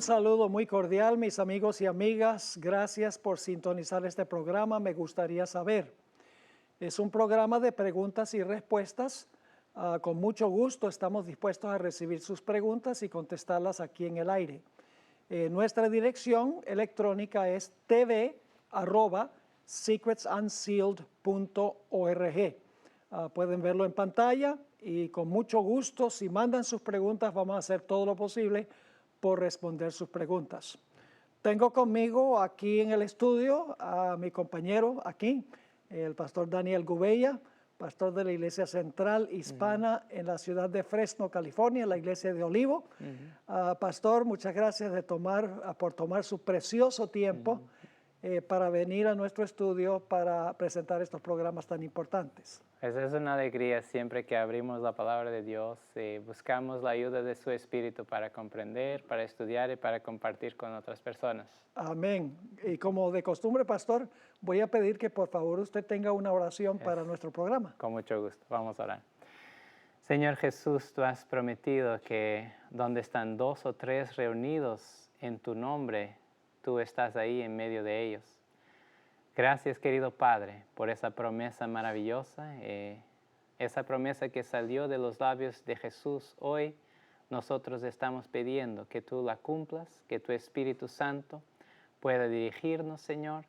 Un saludo muy cordial, mis amigos y amigas. Gracias por sintonizar este programa. Me gustaría saber. Es un programa de preguntas y respuestas. Con mucho gusto estamos dispuestos a recibir sus preguntas y contestarlas aquí en el aire. Nuestra dirección electrónica es tv@secretsunsealed.org. Pueden verlo en pantalla y con mucho gusto, si mandan sus preguntas, vamos a hacer todo lo posible por responder sus preguntas. Tengo conmigo aquí en el estudio a mi compañero aquí, el pastor Daniel Gubella, pastor de la Iglesia Central Hispana en la ciudad de Fresno, California, la Iglesia de Olivo. Pastor, muchas gracias por tomar su precioso tiempo para venir a nuestro estudio para presentar estos programas tan importantes. Es una alegría siempre que abrimos la palabra de Dios y buscamos la ayuda de su Espíritu para comprender, para estudiar y para compartir con otras personas. Amén. Y como de costumbre, pastor, voy a pedir que por favor usted tenga una oración para nuestro programa. Con mucho gusto. Vamos a orar. Señor Jesús, tú has prometido que donde están 2 o 3 reunidos en tu nombre, tú estás ahí en medio de ellos. Gracias, querido Padre, por esa promesa maravillosa, esa promesa que salió de los labios de Jesús. Hoy nosotros estamos pidiendo que tú la cumplas, que tu Espíritu Santo pueda dirigirnos, Señor,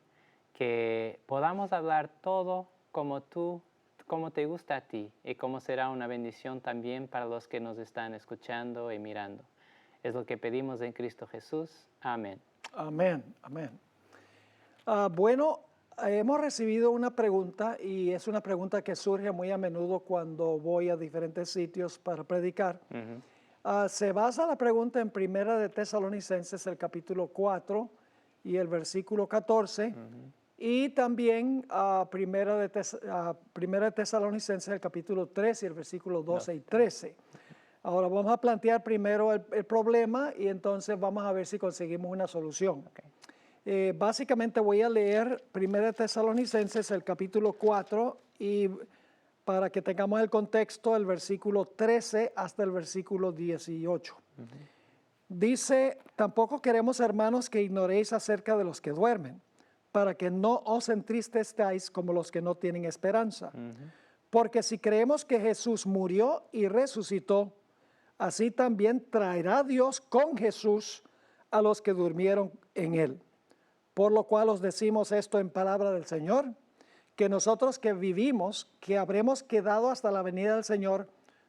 que podamos hablar todo como te gusta a ti y como será una bendición también para los que nos están escuchando y mirando. Es lo que pedimos en Cristo Jesús. Amén. Amén, amén. Hemos recibido una pregunta y es una pregunta que surge muy a menudo cuando voy a diferentes sitios para predicar. Se basa la pregunta en Primera de Tesalonicenses, el capítulo 4 y el versículo 14, y también Primera de Tesalonicenses, el capítulo 3 y el versículo 12 y 13. Ahora vamos a plantear primero el problema y entonces vamos a ver si conseguimos una solución. Básicamente voy a leer 1 Tesalonicenses, el capítulo 4, y para que tengamos el contexto, el versículo 13 hasta el versículo 18. Dice, tampoco queremos, hermanos, que ignoréis acerca de los que duermen, para que no os entristezcáis como los que no tienen esperanza. Porque si creemos que Jesús murió y resucitó, así también traerá Dios con Jesús a los que durmieron en él. Por lo cual os decimos esto en palabra del Señor, que nosotros que vivimos, que habremos quedado hasta la venida del Señor,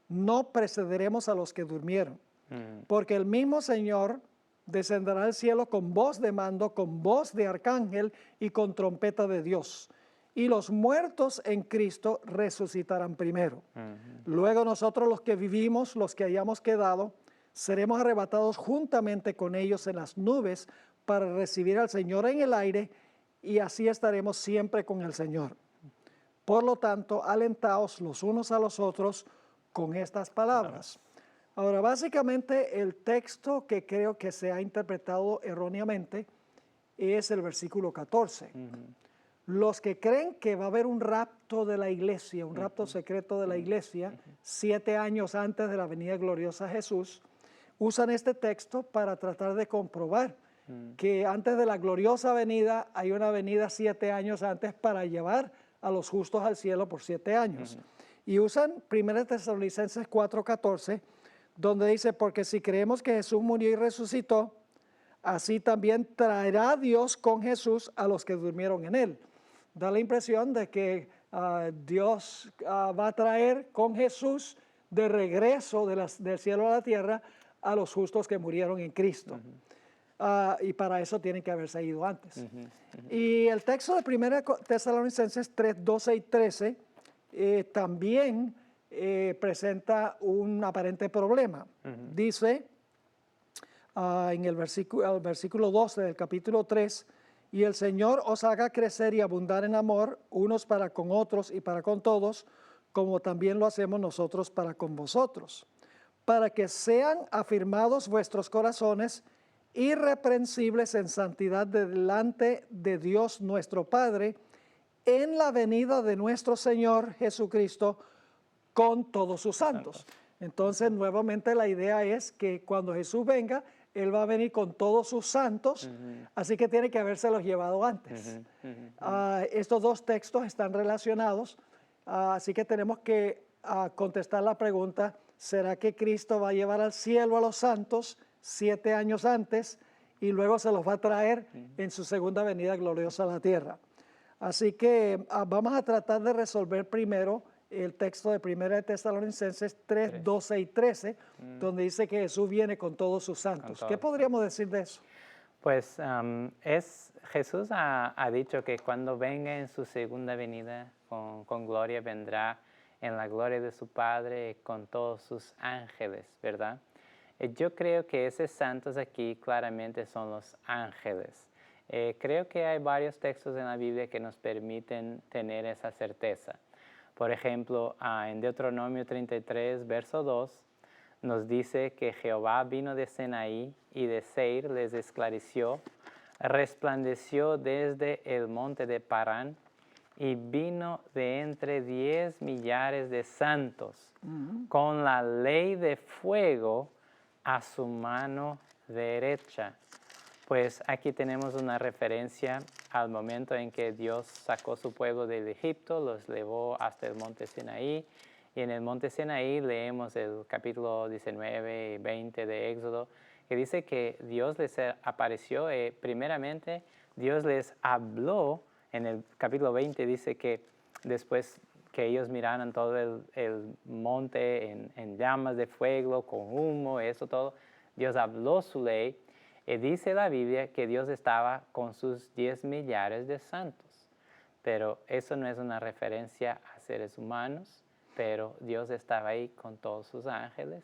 no precederemos a los que durmieron. Porque el mismo Señor descenderá al cielo con voz de mando, con voz de arcángel y con trompeta de Dios. Y los muertos en Cristo resucitarán primero. Luego nosotros los que vivimos, los que hayamos quedado, seremos arrebatados juntamente con ellos en las nubes para recibir al Señor en el aire, y así estaremos siempre con el Señor. Por lo tanto, alentaos los unos a los otros con estas palabras. Ahora, básicamente el texto que creo que se ha interpretado erróneamente es el versículo 14. Los que creen que va a haber un rapto de la iglesia, un rapto secreto de la iglesia, 7 años antes de la venida gloriosa de Jesús, usan este texto para tratar de comprobar que antes de la gloriosa venida hay una venida 7 años antes para llevar a los justos al cielo por 7 años. Y usan 1 Tesalonicenses 4:14, donde dice, porque si creemos que Jesús murió y resucitó, así también traerá Dios con Jesús a los que durmieron en él. Da la impresión de que Dios va a traer con Jesús de regreso del cielo a la tierra a los justos que murieron en Cristo. Y para eso tienen que haberse ido antes. Y el texto de 1 Tesalonicenses 3, 12 y 13 también presenta un aparente problema. Dice en el versículo 12 del capítulo 3, y el Señor os haga crecer y abundar en amor, unos para con otros y para con todos, como también lo hacemos nosotros para con vosotros, para que sean afirmados vuestros corazones, irreprensibles en santidad delante de Dios nuestro Padre, en la venida de nuestro Señor Jesucristo con todos sus santos. Entonces, nuevamente la idea es que cuando Jesús venga, Él va a venir con todos sus santos, así que tiene que habérselos llevado antes. Estos dos textos están relacionados, así que tenemos que contestar la pregunta, ¿será que Cristo va a llevar al cielo a los santos 7 años antes y luego se los va a traer en su segunda venida gloriosa a la tierra? Así que vamos a tratar de resolver primero el texto de 1 de Tesalonicenses 3, 12 y 13, donde dice que Jesús viene con todos sus santos. ¿Qué podríamos decir de eso? Pues Jesús ha dicho que cuando venga en su segunda venida con gloria, vendrá en la gloria de su Padre con todos sus ángeles, ¿verdad? Yo creo que esos santos aquí claramente son los ángeles. Creo que hay varios textos en la Biblia que nos permiten tener esa certeza. Por ejemplo, en Deuteronomio 33, verso 2, nos dice que Jehová vino de Sinaí y de Seir les esclareció, resplandeció desde el monte de Parán y vino de entre 10 millares de santos con la ley de fuego a su mano derecha. Pues aquí tenemos una referencia al momento en que Dios sacó su pueblo del Egipto, los llevó hasta el monte Sinaí, y en el monte Sinaí leemos el capítulo 19 y 20 de Éxodo, que dice que Dios les apareció, primeramente Dios les habló, en el capítulo 20 dice que después que ellos miraran todo el monte en llamas de fuego, con humo, eso todo, Dios habló su ley. Y dice la Biblia que Dios estaba con sus 10 millares de santos. Pero eso no es una referencia a seres humanos, pero Dios estaba ahí con todos sus ángeles.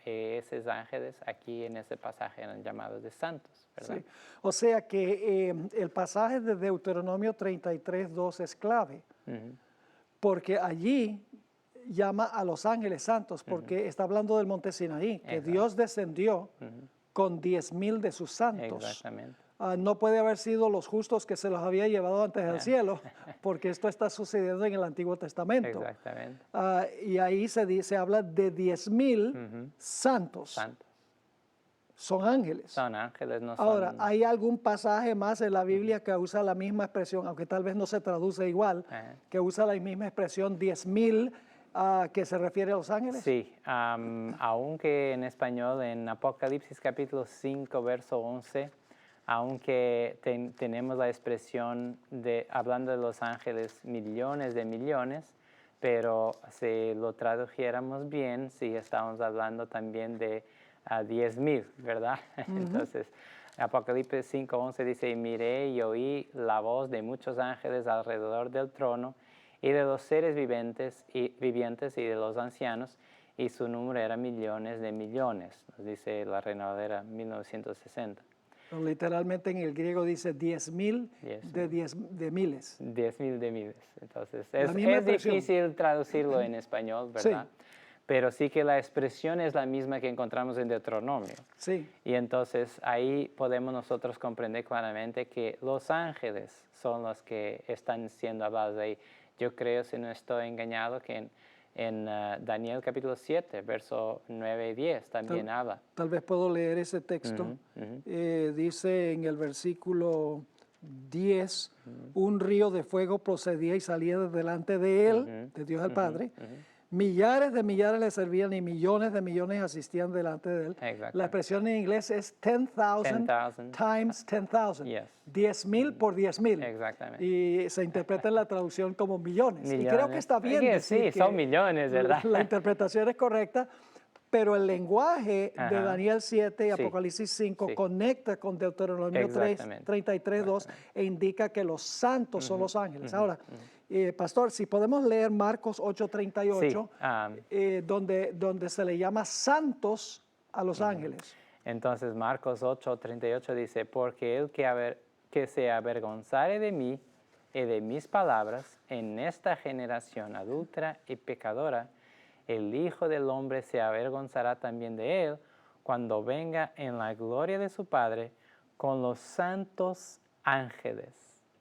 Esos ángeles aquí en ese pasaje eran llamados de santos, ¿verdad? Sí. O sea que el pasaje de Deuteronomio 33, 2 es clave, porque allí llama a los ángeles santos, porque está hablando del monte Sinaí, que Exacto. Dios descendió con 10,000 de sus santos. Exactamente. No puede haber sido los justos que se los había llevado antes al cielo, porque esto está sucediendo en el Antiguo Testamento. Exactamente. Y ahí se habla de 10,000 santos. Santos. Son ángeles. Son ángeles, no son... Ahora, ¿hay algún pasaje más en la Biblia que usa la misma expresión, aunque tal vez no se traduce igual, que usa la misma expresión 10,000 que se refiere a los ángeles? Sí, aunque en español, en Apocalipsis capítulo 5, verso 11, aunque tenemos la expresión hablando de los ángeles, millones de millones, pero si lo tradujéramos bien, sí estamos hablando también de 10,000, ¿verdad? Entonces, Apocalipsis 5, 11 dice, y miré y oí la voz de muchos ángeles alrededor del trono, y de los seres vivientes y de los ancianos, y su número era millones de millones, nos dice la Reina Valera 1960. Literalmente en el griego dice 10,000 de miles. 10,000 de miles. Entonces, La misma es expresión. difícil traducirlo en español, ¿verdad? Sí. Pero sí que la expresión es la misma que encontramos en Deuteronomio. Sí. Y entonces ahí podemos nosotros comprender claramente que los ángeles son los que están siendo hablados ahí. Yo creo, si no estoy engañado, que en Daniel capítulo 7, verso 9 y 10 también habla. Tal vez puedo leer ese texto. Dice en el versículo 10, un río de fuego procedía y salía de delante de él, de Dios el Padre. Millares de millares le servían y millones de millones asistían delante de él. Exactly. La expresión en inglés es 10,000 times 10,000. Yes. 10,000 por 10,000. Exactamente. Y se interpreta en la traducción como millones. Y creo que está bien decir sí, son millones, ¿verdad? La interpretación es correcta, pero el lenguaje de Daniel 7 y Sí. Apocalipsis 5 Sí. conecta con Deuteronomio 3, Exactamente. 33, 2 e indica que los santos son los ángeles. Ahora, pastor, si podemos leer Marcos 8:38, donde se le llama santos a los ángeles. Entonces Marcos 8:38 dice, porque el que se avergonzare de mí y de mis palabras en esta generación adúltera y pecadora, el Hijo del Hombre se avergonzará también de él cuando venga en la gloria de su Padre con los santos ángeles.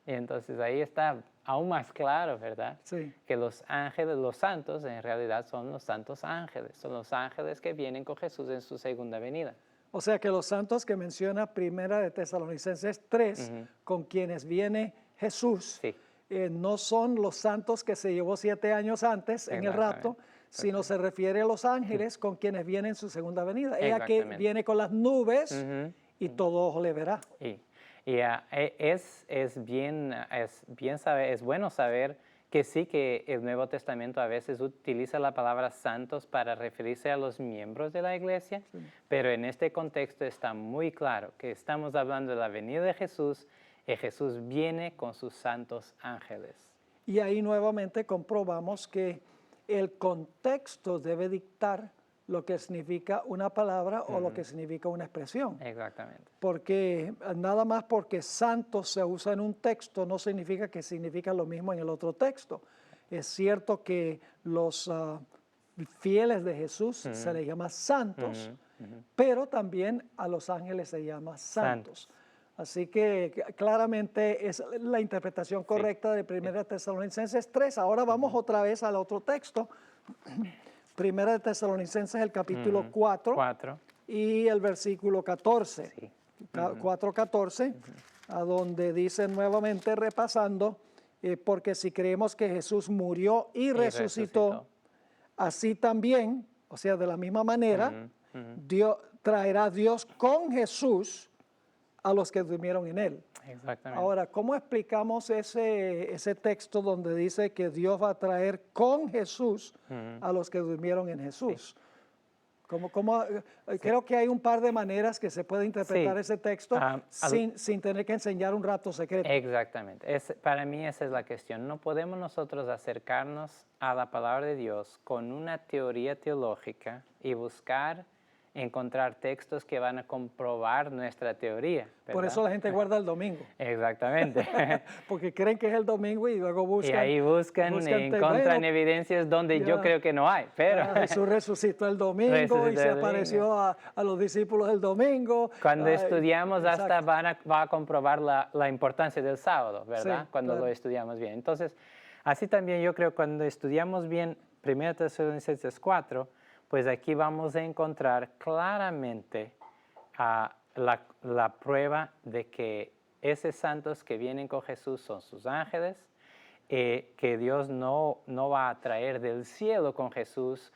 Y entonces ahí está aún más claro, ¿verdad? Sí. Que los ángeles, los santos, en realidad son los santos ángeles. Son los ángeles que vienen con Jesús en su segunda venida. O sea que los santos que menciona Primera de Tesalonicenses 3, con quienes viene Jesús, Sí. No son los santos que se llevó 7 años antes en el rapto, sino se refiere a los ángeles con quienes viene en su segunda venida. Ella que Exactamente. viene con las nubes y todo ojo le verá. Es bueno saber que sí que el Nuevo Testamento a veces utiliza la palabra santos para referirse a los miembros de la iglesia, pero en este contexto está muy claro que estamos hablando de la venida de Jesús y Jesús viene con sus santos ángeles. Y ahí nuevamente comprobamos que el contexto debe dictar lo que significa una palabra o lo que significa una expresión. Exactamente. Porque nada más porque santo se usa en un texto no significa que significa lo mismo en el otro texto. Es cierto que los fieles de Jesús se les llama santos, pero también a los ángeles se llama santos. Así que claramente es la interpretación correcta de 1 Tesalonicenses 3. Ahora vamos otra vez al otro texto. 1 Tesalonicenses, el capítulo 4 y el versículo 14. Sí. 4:14, a donde dice nuevamente, repasando, porque si creemos que Jesús murió y resucitó, así también, o sea, de la misma manera, traerá Dios con Jesús a los que durmieron en él. Exactamente. Ahora, ¿cómo explicamos ese texto donde dice que Dios va a traer con Jesús a los que durmieron en Jesús? Creo que hay un par de maneras que se puede interpretar ese texto sin tener que enseñar un rato secreto. Exactamente. Para mí esa es la cuestión. No podemos nosotros acercarnos a la palabra de Dios con una teoría teológica y buscar encontrar textos que van a comprobar nuestra teoría, ¿verdad? Por eso la gente guarda el domingo. Exactamente. Porque creen que es el domingo y luego buscan. Y ahí buscan y encuentran evidencias donde yo creo que no hay. Pero Jesús resucitó el domingo y se apareció a los discípulos el domingo. Cuando estudiamos hasta va a comprobar la importancia del sábado, ¿verdad? Sí, cuando lo estudiamos bien. Entonces, así también yo creo cuando estudiamos bien 1 Tesalonicenses 4, pues aquí vamos a encontrar claramente la prueba de que esos santos que vienen con Jesús son sus ángeles, que Dios no va a traer del cielo con Jesús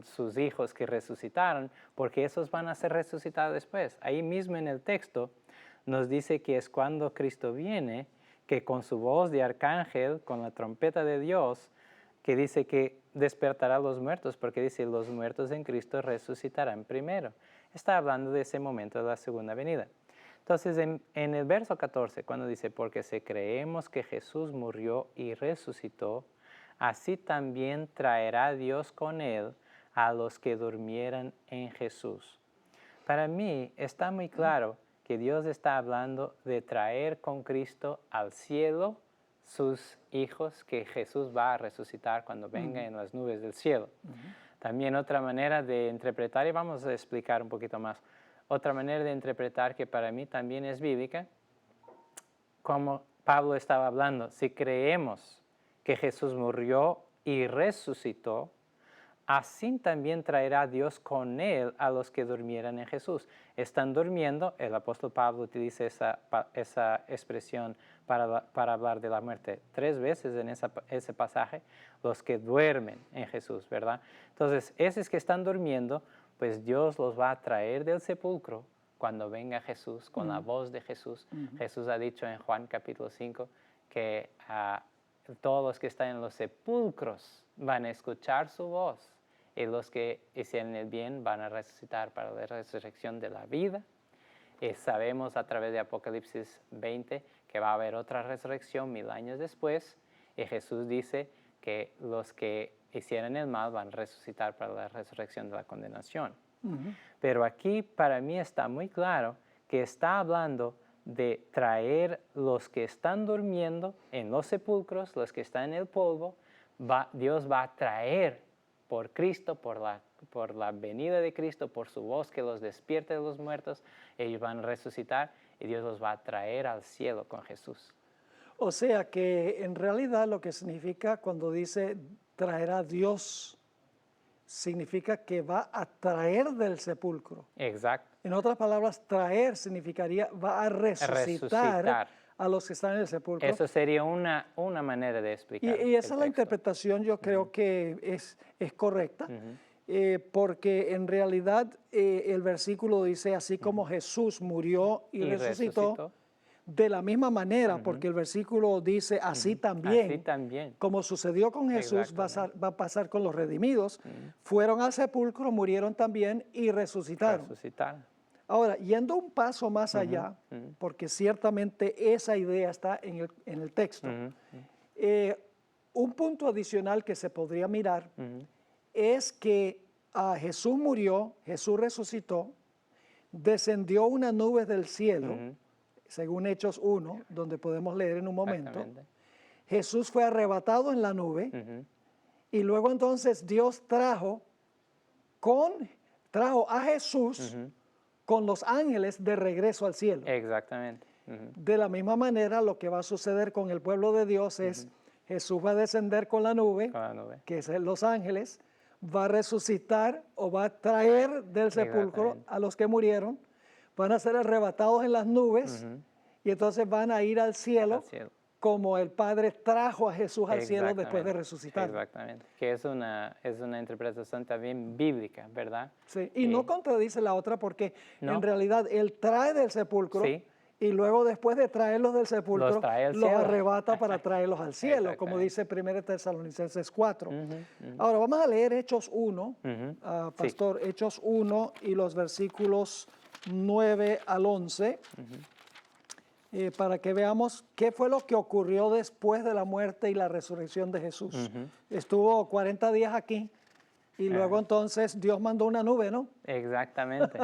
sus hijos que resucitaron, porque esos van a ser resucitados después. Ahí mismo en el texto nos dice que es cuando Cristo viene, que con su voz de arcángel, con la trompeta de Dios, que dice que despertará a los muertos, porque dice, los muertos en Cristo resucitarán primero. Está hablando de ese momento de la segunda venida. Entonces, en el verso 14, cuando dice, porque si creemos que Jesús murió y resucitó, así también traerá Dios con él a los que durmieran en Jesús. Para mí está muy claro que Dios está hablando de traer con Cristo al cielo sus hijos que Jesús va a resucitar cuando venga en las nubes del cielo. También otra manera de interpretar, y vamos a explicar un poquito más, otra manera de interpretar que para mí también es bíblica, como Pablo estaba hablando, si creemos que Jesús murió y resucitó, así también traerá Dios con él a los que durmieran en Jesús. Están durmiendo, el apóstol Pablo utiliza esa expresión para hablar de la muerte 3 veces en ese pasaje, los que duermen en Jesús, ¿verdad? Entonces, esos que están durmiendo, pues Dios los va a traer del sepulcro cuando venga Jesús, con la voz de Jesús. Jesús ha dicho en Juan capítulo 5 que todos los que están en los sepulcros van a escuchar su voz. Y los que hicieron el bien van a resucitar para la resurrección de la vida. Y sabemos a través de Apocalipsis 20 que va a haber otra resurrección 1000 años después. Y Jesús dice que los que hicieron el mal van a resucitar para la resurrección de la condenación. Pero aquí para mí está muy claro que está hablando de traer los que están durmiendo en los sepulcros, los que están en el polvo. Dios va a traer por Cristo, por la venida de Cristo, por su voz que los despierte de los muertos, ellos van a resucitar y Dios los va a traer al cielo con Jesús. O sea que en realidad lo que significa cuando dice traerá Dios significa que va a traer del sepulcro. Exacto. En otras palabras, traer significaría va a resucitar Resucitar. a los que están en el sepulcro. Eso sería una manera de Y explicar esa el es la texto. interpretación, yo creo que es correcta, porque en realidad el versículo dice, así como Jesús murió y resucitó, de la misma manera, porque el versículo dice, así Así también, también. como sucedió con Jesús, va a pasar con los redimidos. Fueron al sepulcro, murieron también y resucitaron. Resucitar. Ahora, yendo un paso más allá, porque ciertamente esa idea está en el texto, un punto adicional que se podría mirar es que Jesús murió, Jesús resucitó, descendió una nube del cielo, según Hechos 1, donde podemos leer en un momento. Exactamente. Jesús fue arrebatado en la nube y luego entonces Dios trajo a Jesús con los ángeles de regreso al cielo. Exactamente. De la misma manera, lo que va a suceder con el pueblo de Dios es Jesús va a descender con la nube, Con la nube. que es los ángeles, va a resucitar o va a traer del sepulcro Exactamente. a los que murieron, van a ser arrebatados en las nubes y entonces van a ir al cielo, Al cielo. como el Padre trajo a Jesús al cielo después de Exactamente. resucitar. Exactamente. Que es una interpretación también bíblica, ¿verdad? Sí, y no contradice la otra porque en realidad Él trae del sepulcro Sí. y luego después de traerlos del sepulcro, Los trae al los cielo. arrebata para traerlos al cielo, como Exactamente. dice 1 Tesalonicenses 4. Ahora vamos a leer Hechos 1, Pastor, Hechos 1 y los versículos 9 al 11, para que veamos qué fue lo que ocurrió después de la muerte y la resurrección de Jesús. Estuvo 40 días aquí y luego entonces Dios mandó una nube, ¿no? Exactamente.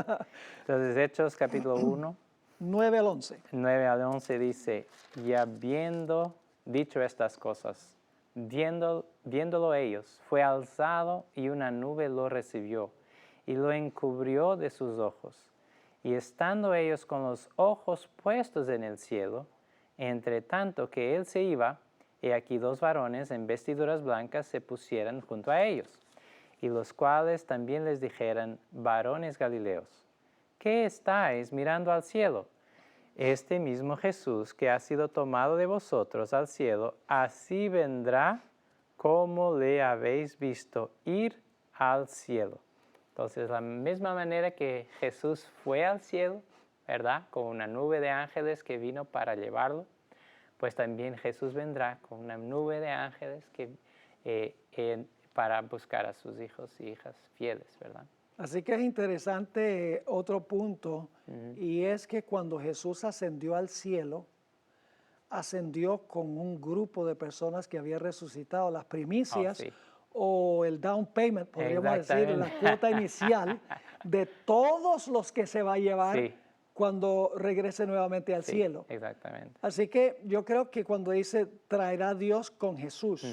Entonces, Hechos capítulo 1, 9 al 11. 9 al 11 dice, y habiendo dicho estas cosas, viéndolo ellos, fue alzado y una nube lo recibió y lo encubrió de sus ojos. Y estando ellos con los ojos puestos en el cielo, entre tanto que él se iba, he aquí dos varones en vestiduras blancas se pusieran junto a ellos, y los cuales también les dijeran, varones Galileos, ¿qué estáis mirando al cielo? Este mismo Jesús que ha sido tomado de vosotros al cielo, así vendrá como le habéis visto ir al cielo. Entonces, la misma manera que Jesús fue al cielo, ¿verdad? Con una nube de ángeles que vino para llevarlo, pues también Jesús vendrá con una nube de ángeles para buscar a sus hijos y hijas fieles, ¿verdad? Así que es interesante otro punto, y es que cuando Jesús ascendió al cielo, ascendió con un grupo de personas que había resucitado, las primicias, sí. o el down payment, podríamos decir, la Exactamente. cuota inicial de todos los que se va a llevar Sí. cuando regrese nuevamente al Sí, cielo. exactamente. Así que yo creo que cuando dice traerá Dios con Jesús,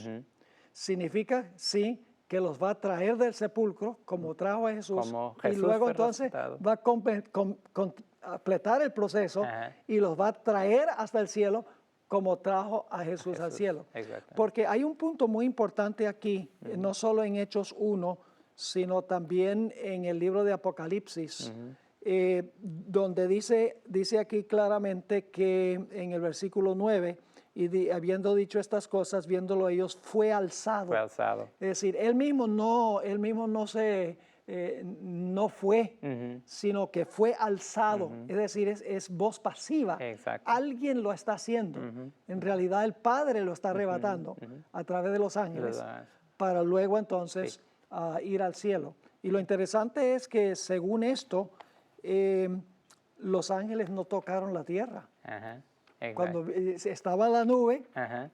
significa, sí, que los va a traer del sepulcro, como trajo a Jesús, Como y Jesús luego fue entonces resucitado. va a completar el proceso Ajá. y los va a traer hasta el cielo como trajo a Jesús al cielo. Exactamente. Porque hay un punto muy importante aquí, no solo en Hechos 1, sino también en el libro de Apocalipsis, donde dice aquí claramente que en el versículo 9, habiendo dicho estas cosas, viéndolo ellos, fue alzado. Fue alzado. Es decir, él mismo no fue, sino que fue alzado. Es decir, es voz pasiva. Exacto. Alguien lo está haciendo. En realidad el Padre lo está arrebatando a través de los ángeles para luego entonces ir al cielo. Y lo interesante es que según esto, los ángeles no tocaron la tierra. Ajá. Exacto. Cuando estaba la nube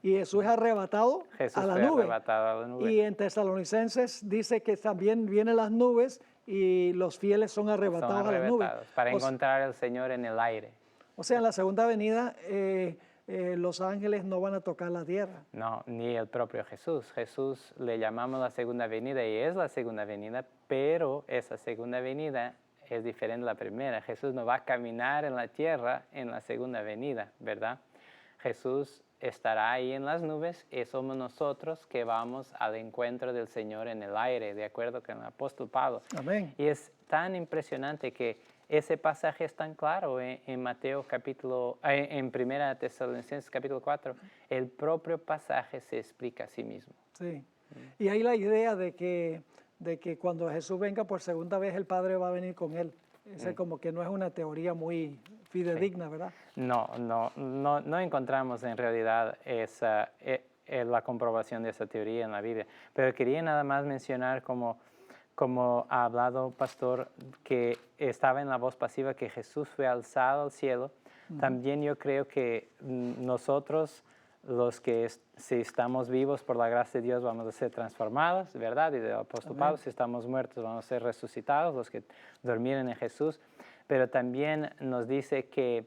y Jesús es arrebatado Jesús a la fue nube. arrebatado a la nube. Y en Tesalonicenses dice que también vienen las nubes y los fieles son arrebatados Son a la nube. arrebatados para encontrar al Señor en el aire. O sea, en la segunda venida los ángeles no van a tocar la tierra. No, ni el propio Jesús. Jesús le llamamos la segunda venida y es la segunda venida, pero esa segunda venida es diferente a la primera. Jesús no va a caminar en la tierra en la segunda venida, ¿verdad? Jesús estará ahí en las nubes y somos nosotros que vamos al encuentro del Señor en el aire, de acuerdo con el apóstol Pablo. Amén. Y es tan impresionante que ese pasaje es tan claro en Mateo en Primera Tesalonicenses capítulo 4. El propio pasaje se explica a sí mismo. Sí. Y hay la idea de que cuando Jesús venga por segunda vez, el Padre va a venir con él. Ese como que no es una teoría muy fidedigna, ¿verdad? No encontramos en realidad la comprobación de esa teoría en la Biblia. Pero quería nada más mencionar como ha hablado Pastor, que estaba en la voz pasiva que Jesús fue alzado al cielo. También yo creo que nosotros, los que si estamos vivos por la gracia de Dios, vamos a ser transformados, ¿verdad? Y del apóstol Pablo, si estamos muertos, vamos a ser resucitados, los que durmieron en Jesús. Pero también nos dice que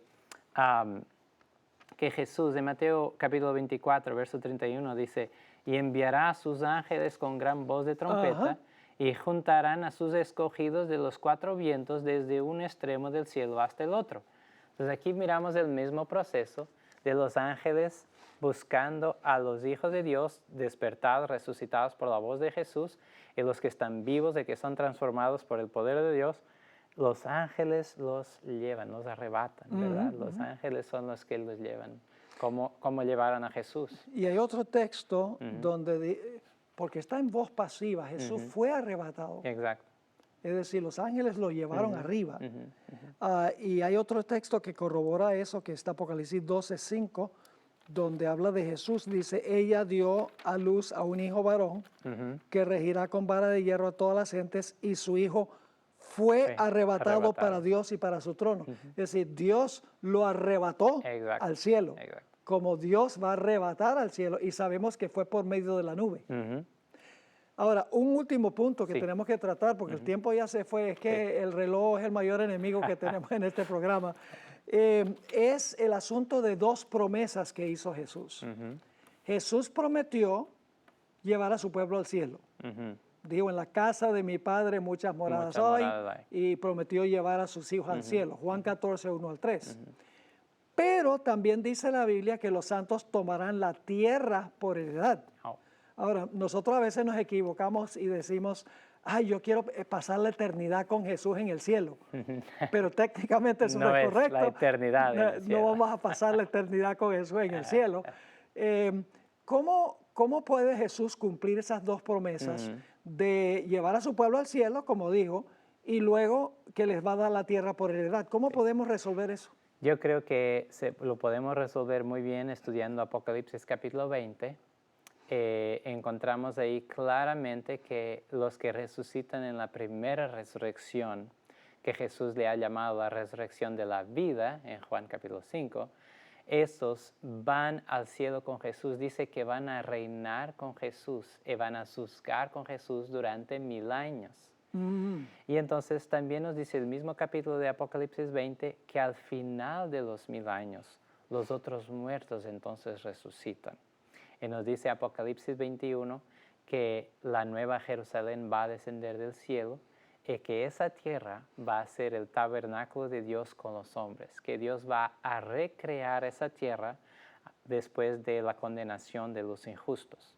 Jesús, en Mateo capítulo 24, verso 31, dice, y enviará a sus ángeles con gran voz de trompeta, y juntarán a sus escogidos de los cuatro vientos desde un extremo del cielo hasta el otro. Entonces aquí miramos el mismo proceso de los ángeles buscando a los hijos de Dios despertados, resucitados por la voz de Jesús, y los que están vivos, de que son transformados por el poder de Dios. Los ángeles los llevan, los arrebatan, ¿verdad? Los ángeles son los que los llevan, como llevaron a Jesús. Y hay otro texto donde, porque está en voz pasiva, Jesús fue arrebatado. Exacto. Es decir, los ángeles lo llevaron arriba. Y hay otro texto que corrobora eso, que está Apocalipsis 12:5, donde habla de Jesús. Dice, ella dio a luz a un hijo varón que regirá con vara de hierro a todas las gentes, y su hijo fue arrebatado para Dios y para su trono. Es decir, Dios lo arrebató al cielo. Como Dios va a arrebatar al cielo, y sabemos que fue por medio de la nube. Ahora, un último punto que tenemos que tratar, porque el tiempo ya se fue, es que el reloj es el mayor enemigo que tenemos en este programa, es el asunto de dos promesas que hizo Jesús. Jesús prometió llevar a su pueblo al cielo. Dijo, en la casa de mi Padre muchas moradas hay, y prometió llevar a sus hijos al cielo. Juan 14, 1 al 3. Pero también dice la Biblia que los santos tomarán la tierra por heredad. Ahora, nosotros a veces nos equivocamos y decimos, ay, yo quiero pasar la eternidad con Jesús en el cielo. Pero técnicamente eso no es correcto. La eternidad en el cielo. No vamos a pasar la eternidad con Jesús en el cielo. ¿Cómo puede Jesús cumplir esas dos promesas de llevar a su pueblo al cielo, como dijo, y luego que les va a dar la tierra por heredad? ¿Cómo podemos resolver eso? Yo creo que lo podemos resolver muy bien estudiando Apocalipsis capítulo 20. Encontramos ahí claramente que los que resucitan en la primera resurrección, que Jesús le ha llamado la resurrección de la vida, en Juan capítulo 5, esos van al cielo con Jesús. Dice que van a reinar con Jesús y van a juzgar con Jesús durante 1000 años. Y entonces también nos dice el mismo capítulo de Apocalipsis 20 que al final de los 1000 años los otros muertos entonces resucitan. Y nos dice Apocalipsis 21 que la nueva Jerusalén va a descender del cielo y que esa tierra va a ser el tabernáculo de Dios con los hombres, que Dios va a recrear esa tierra después de la condenación de los injustos.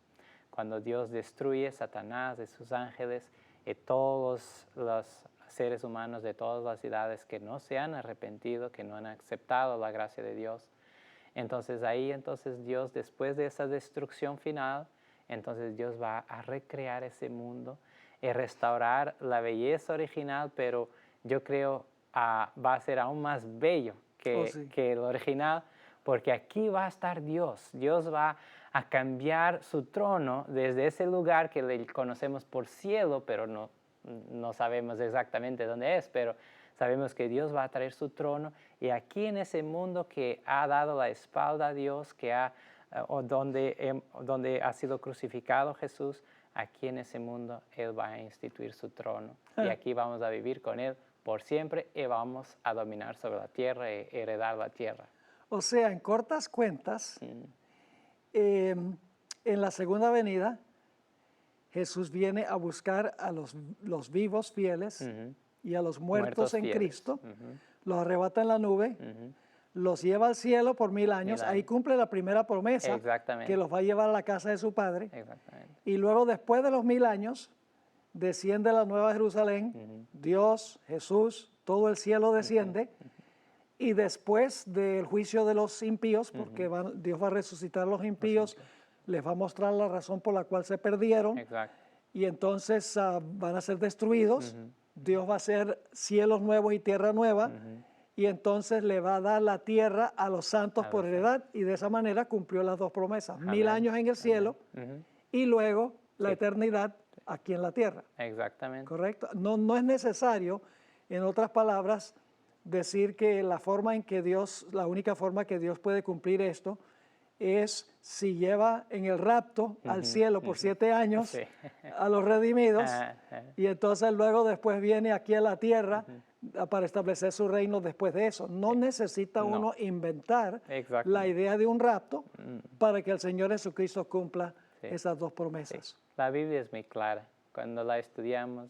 Cuando Dios destruye a Satanás y sus ángeles y todos los seres humanos de todas las edades que no se han arrepentido, que no han aceptado la gracia de Dios, entonces Dios, después de esa destrucción final, entonces Dios va a recrear ese mundo y restaurar la belleza original, pero yo creo va a ser aún más bello que el original, porque aquí va a estar Dios. Dios va a cambiar su trono desde ese lugar que le conocemos por cielo, pero no sabemos exactamente dónde es, pero sabemos que Dios va a traer su trono, y aquí en ese mundo que ha dado la espalda a Dios, donde ha sido crucificado Jesús, aquí en ese mundo Él va a instituir su trono. Y aquí vamos a vivir con Él por siempre y vamos a dominar sobre la tierra y heredar la tierra. O sea, en cortas cuentas, en la segunda venida, Jesús viene a buscar a los vivos fieles y a los muertos en fieles. Cristo, los arrebata en la nube, los lleva al cielo por 1000 años, ahí años. cumple la primera promesa, Exactamente. que los va a llevar a la casa de su padre, Exactamente. y luego después de los 1000 años, desciende la Nueva Jerusalén, Dios, Jesús, todo el cielo desciende, y después del juicio de los impíos, porque Dios va a resucitar a los impíos, les va a mostrar la razón por la cual se perdieron, Exacto. y entonces van a ser destruidos. Dios va a hacer cielos nuevos y tierra nueva, y entonces le va a dar la tierra a los santos por heredad, y de esa manera cumplió las dos promesas, 1000 años en el cielo, y luego la eternidad aquí en la tierra. Exactamente. ¿Correcto? No es necesario, en otras palabras, decir que la única forma que Dios puede cumplir esto es si lleva en el rapto al cielo por 7 años Sí. a los redimidos, Ajá. y entonces luego después viene aquí a la tierra para establecer su reino después de eso. No necesita uno inventar Exacto. la idea de un rapto para que el Señor Jesucristo cumpla esas dos promesas. La Biblia es muy clara. Cuando la estudiamos,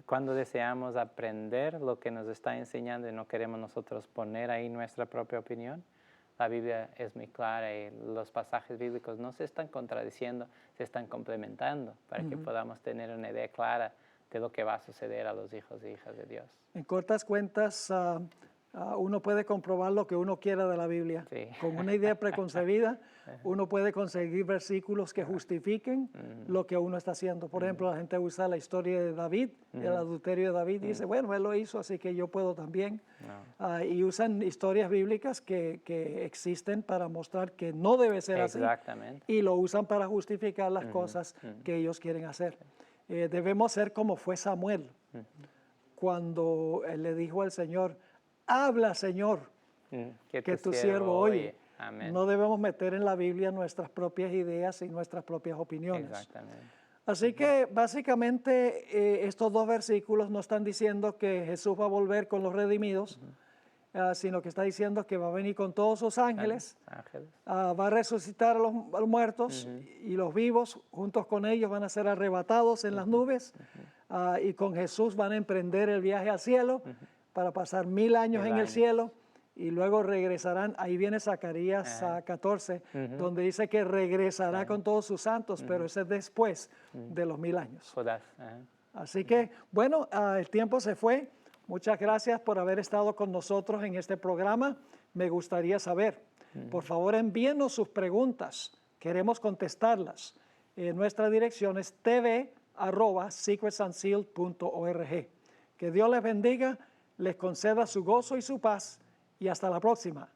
cuando deseamos aprender lo que nos está enseñando y no queremos nosotros poner ahí nuestra propia opinión, la Biblia es muy clara y los pasajes bíblicos no se están contradiciendo, se están complementando para que podamos tener una idea clara de lo que va a suceder a los hijos e hijas de Dios. En cortas cuentas, uno puede comprobar lo que uno quiera de la Biblia. Sí. Con una idea preconcebida, uno puede conseguir versículos que justifiquen lo que uno está haciendo. Por ejemplo, la gente usa la historia de David, el adulterio de David, y dice, bueno, él lo hizo, así que yo puedo también. Y usan historias bíblicas que existen para mostrar que no debe ser así. Exactamente. Y lo usan para justificar las cosas que ellos quieren hacer. Debemos ser como fue Samuel, cuando le dijo al Señor, habla, Señor, que tu siervo oye. Amén. No debemos meter en la Biblia nuestras propias ideas y nuestras propias opiniones. Exactamente. Así que básicamente estos dos versículos no están diciendo que Jesús va a volver con los redimidos, sino que está diciendo que va a venir con todos sus ángeles, Ángeles. va a resucitar a los muertos, y los vivos juntos con ellos van a ser arrebatados en las nubes, y con Jesús van a emprender el viaje al cielo para pasar 1000 años en el cielo, y luego regresarán. Ahí viene Zacarías 14, donde dice que regresará con todos sus santos, pero ese es después de los 1000 años. Judas. Ajá. Así que, bueno, el tiempo se fue. Muchas gracias por haber estado con nosotros en este programa. Me gustaría saber, por favor, envíenos sus preguntas. Queremos contestarlas. Nuestra dirección es tv@secretsandsealed.org. Que Dios les bendiga, les conceda su gozo y su paz, y hasta la próxima.